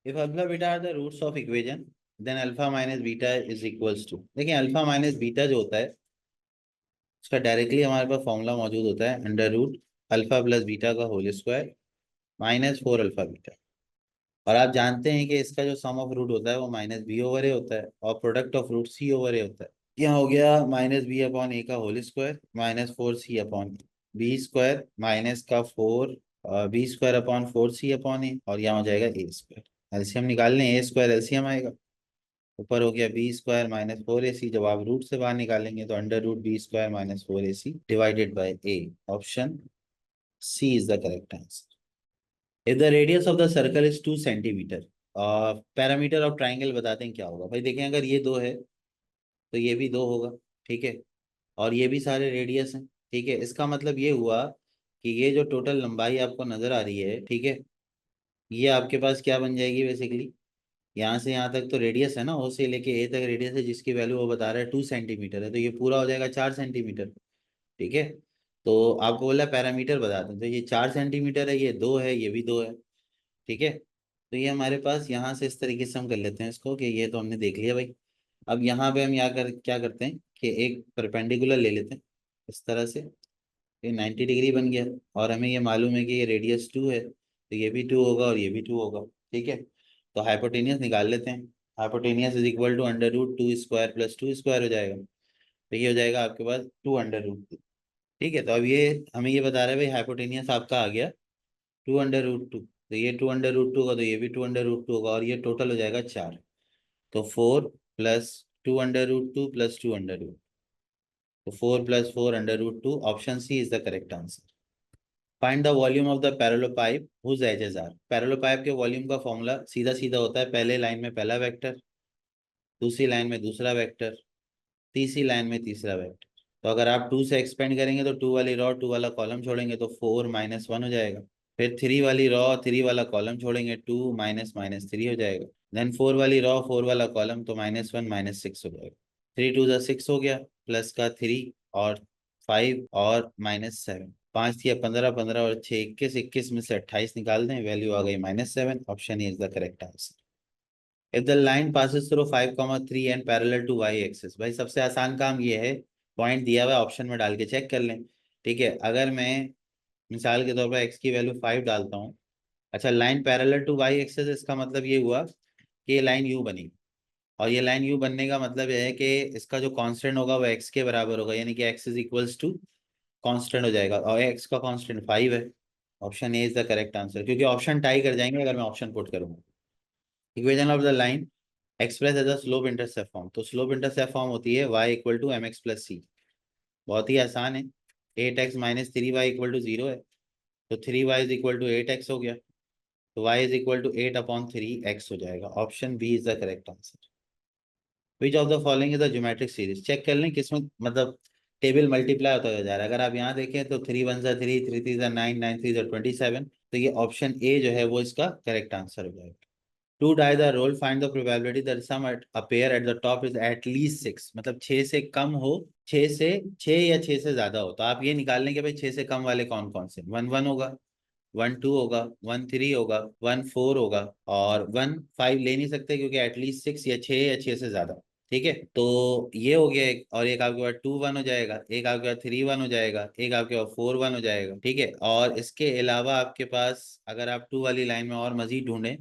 If alpha beta are the roots of equation, then alpha minus beta is equals to, देखिए alpha minus beta जो होता है उसका directly हमारे पास formula मौजूद होता है under root alpha plus beta का whole square minus four alpha beta. और आप जानते हैं कि इसका जो सम ऑफ रूट होता है वो माइनस बी ओवर ए होता है और product of root C over A होता है। यहाँ हो गया माइनस बी अपॉन ए का whole square minus four C upon B square minus का four B square upon four C upon A और यहाँ हो जाएगा ए स्क्वायर। एलसीएम निकाल लें, ए स्क्वायर एलसीएम आएगा। ऊपर हो गया B square minus four A C, जब आप रूट से बाहर निकालेंगे तो under root B square minus four A C divided by A. Option C is the correct answer. If the radius of the circle is 2 centimetre, parameter of triangle बताते हैं क्या होगा। भाई देखें, अगर ये दो है तो ये भी दो होगा, ठीक है, और ये भी सारे रेडियस हैं, ठीक है। इसका मतलब ये हुआ कि ये जो टोटल लंबाई आपको नजर आ रही है, ठीक है, ये आपके पास क्या बन जाएगी बेसिकली, यहाँ से यहाँ तक तो रेडियस है ना, ओ से लेके ए तक रेडियस है जिसकी वैल्यू वो बता रहा है 2 सेंटीमीटर है, तो ये पूरा हो जाएगा 4 सेंटीमीटर, ठीक है। तो आपको बोला पैरामीटर बता दें, तो ये 4 सेंटीमीटर है, ये दो है, ये भी दो है, ठीक है। तो ये हमारे पास यहाँ से इस तरीके से हम कर लेते हैं इसको कि ये तो हमने देख लिया भाई। अब यहाँ पे हम क्या करते हैं कि एक परपेंडिकुलर ले लेते हैं इस तरह से, ये 90 डिग्री बन गया और हमें ये मालूम है कि ये रेडियस 2 है, तो ये भी 2 होगा और ये भी 2 होगा, ठीक है। तो हाइपोटेनियस निकाल लेते हैं। Hypotenuse is equal to under root two square plus two square हो जाएगा, तो ये हो जाएगा आपके पास 2 अंडर रूट 2, ठीक है। तो अब ये हमें ये बता रहा है भाई हाइपोटेनियस आपका आ गया 2 अंडर रूट 2, तो ये 2 अंडर रूट 2 होगा, तो ये भी 2 अंडर रूट 2 होगा और ये टोटल हो जाएगा 4। तो 4 plus 2 under root 2 plus 2 under root, तो 4 plus 4 under root 2, option C is the correct answer. Find the volume of the parallelepiped whose edges are. Parallelepiped के वॉल्यूम का फॉर्मूला सीधा सीधा होता है, पहले लाइन में पहला वेक्टर, दूसरी लाइन में दूसरा वेक्टर, तीसरी लाइन में तीसरा वेक्टर। तो अगर आप 2 से एक्सपेंड करेंगे तो 2 वाली रॉ 2 वाला कॉलम छोड़ेंगे तो 4 माइनस 1 हो जाएगा। फिर 3 वाली रॉ 3 वाला कॉलम छोड़ेंगे 2 माइनस माइनस 3 हो जाएगा। देन 4 वाली रॉ 4 वाला कॉलम, तो -1 -6 हो जाएगा। 3 2 6 हो गया, प्लस का 3 और 5 और -7, 5 या 15, 15 और 6 21, 21 में से 28 निकाल दें, वैल्यू आ गई -7। Option is the correct answer. If the line passes through 5,3 and parallel to Y axis, भाई सबसे आसान काम ये है, पॉइंट दिया हुआ है ऑप्शन में डाल के चेक कर लें, ठीक है। अगर मैं मिसाल के तौर पर एक्स की वैल्यू 5 डालता हूँ, अच्छा line parallel to Y axis, इसका मतलब ये हुआ कि ये लाइन यू बनी, और ये लाइन यू बनने का मतलब यह है कि इसका जो कांस्टेंट होगा वो एक्स के बराबर होगा, यानी कि X is equals to constant हो जाएगा, और एक्स का कांस्टेंट 5 है। Option A is the correct answer, क्योंकि ऑप्शन टाई कर जाएंगे अगर मैं ऑप्शन पुट करूंगा। Equation of the line express as a slope intercept form, तो स्लोप इंटरसेप्ट फॉर्म होती है y equal to M X plus C. बहुत ही आसान है, 8x minus 3y equal to 0 है, तो 3y is equal to 8x हो गया, तो y is equal to 8/3x हो जाएगा। Option B is the correct answer. Which of the following is the geometric series, check कर लें किसमें मतलब टेबल मल्टीप्लाई होता जा रहा है। अगर आप यहाँ देखें तो 3 1 3, 3 3 9, 9 3 27, तो ये ऑप्शन ए जो है वो इसका करेक्ट आंसर हो जाएगा। Two die the roll, find the probability that sum at a pair at the top is at least 6, मतलब 6 से कम हो, 6 से 6 या 6 से ज्यादा हो, तो आप ये निकाल लें कि भाई 6 से कम वाले कौन कौन से, 1 1 होगा, 1 2 होगा, 1 3 होगा, 1 4 होगा, और 1 5 ले नहीं सकते क्योंकि एटलीस्ट 6 या 6 से ज्यादा, ठीक है। तो ये हो गया एक, और एक आपके पास 2 1 हो जाएगा, एक आपके पास 3 1 हो जाएगा, एक आपके पास 4 1 हो जाएगा, ठीक है। और इसके अलावा आपके पास अगर आप 2 वाली लाइन में और मजीद ढूंढें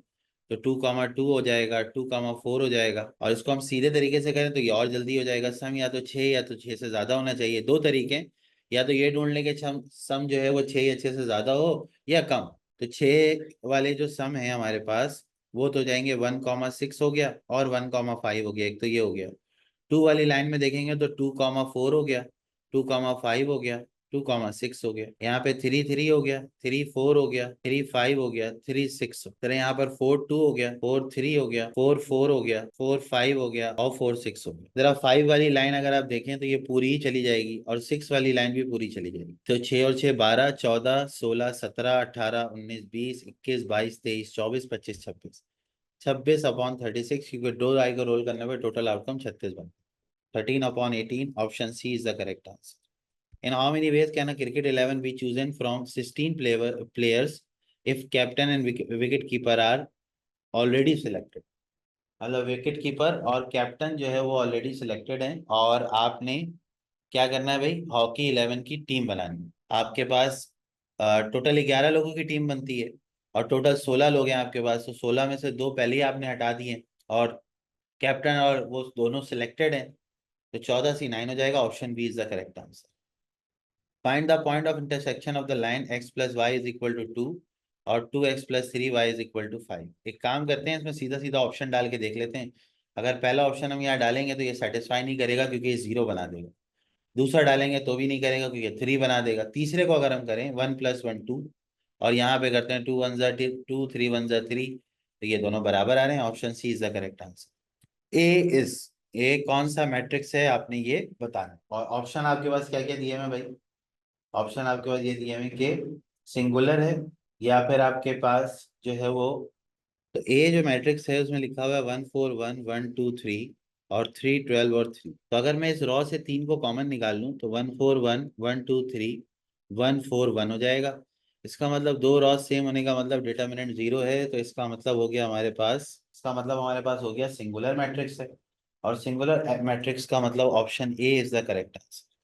तो 2,2 हो जाएगा, 2,4 हो जाएगा, और इसको हम सीधे तरीके से करें तो ये और जल्दी हो जाएगा। सम या तो 6 या तो 6 से ज्यादा होना चाहिए, दो तरीके हैं, या तो ये ढूंढ लें कि सम जो है वो 6 या 6 से ज्यादा हो या कम। तो 6 वाले जो सम है हमारे पास वो तो जाएंगे 1,6 हो गया और 1,5 हो गया, एक तो ये हो गया। 2 वाली लाइन में देखेंगे तो 2,4 हो गया, 2,5 हो गया, 2,6 हो गया, यहाँ पे 3 3 हो गया, 3 4 हो गया, 3 5 हो गया, 3 6 तरह यहाँ पर 4 2 हो गया, 4 3 हो गया, 4 4 हो गया, 4 5 हो गया और 4 6 हो गया। जरा 5 वाली लाइन अगर आप देखें तो ये पूरी ही चली जाएगी और 6 वाली लाइन भी पूरी चली जाएगी। तो 6 और 6 12, 14 16 17 18 19 20 21 22 23 24 25 26, 26/36, क्योंकि दो आई को रोल करने पर टोटल आउटकम 36 बनता है। 13/18, option C is the correct answer. In how many ways can a cricket 11 be chosen from 16 players if captain and wicket keeper are already selected, मतलब विकेट कीपर और कैप्टन जो है वो already selected है, और आपने क्या करना है भाई, हॉकी 11 की टीम बनानी है। आपके पास टोटल 11 लोगों की टीम बनती है, और टोटल 16 लोग हैं आपके पास, तो 16 में से दो पहले ही आपने हटा दिए, और कैप्टन और वो दोनों सिलेक्टेड हैं, तो 14 से 9 हो जाएगा। Option B is the correct answer. Find the point of intersection of the line x plus Y is equal to 2 और 2x plus 3y is equal to 5। एक काम करते हैं, इसमें सीधा सीधा ऑप्शन डाल के देख लेते हैं। अगर पहला ऑप्शन हम यहाँ डालेंगे तो ये सेटिस्फाई नहीं करेगा क्योंकि ये 0 बना देगा, दूसरा डालेंगे तो भी नहीं करेगा क्योंकि ये 3 बना देगा, तीसरे को अगर हम करें 1 + 1 2, और यहाँ पे करते हैं 2 1 ज़ा 2 3 1 ज़ा 3, तो ये दोनों बराबर आ रहे हैं। Option C is the correct answer. A is, A कौन सा मैट्रिक्स है आपने ये बताना है। और ऑप्शन आपके पास क्या क्या दिए हैं भाई, ऑप्शन आपके पास ये दिए हैं कि सिंगुलर है, या फिर आपके पास जो है वो, तो ए जो मैट्रिक्स है उसमें लिखा हुआ है 1 4 1 1 2 3 और 3 12 और 3। तो अगर मैं इस रॉ से 3 को कॉमन निकाल लूँ तो 1 4 1 1 2 3 1 4 1 हो जाएगा। इसका मतलब दो रॉ सेम होने का मतलब डिटर्मिनेंट 0 है, तो इसका मतलब हो गया हमारे पास, इसका मतलब हमारे पास हो गया सिंगुलर मैट्रिक्स है, और सिंगुलर मैट्रिक्स का मतलब option A is the correct answer.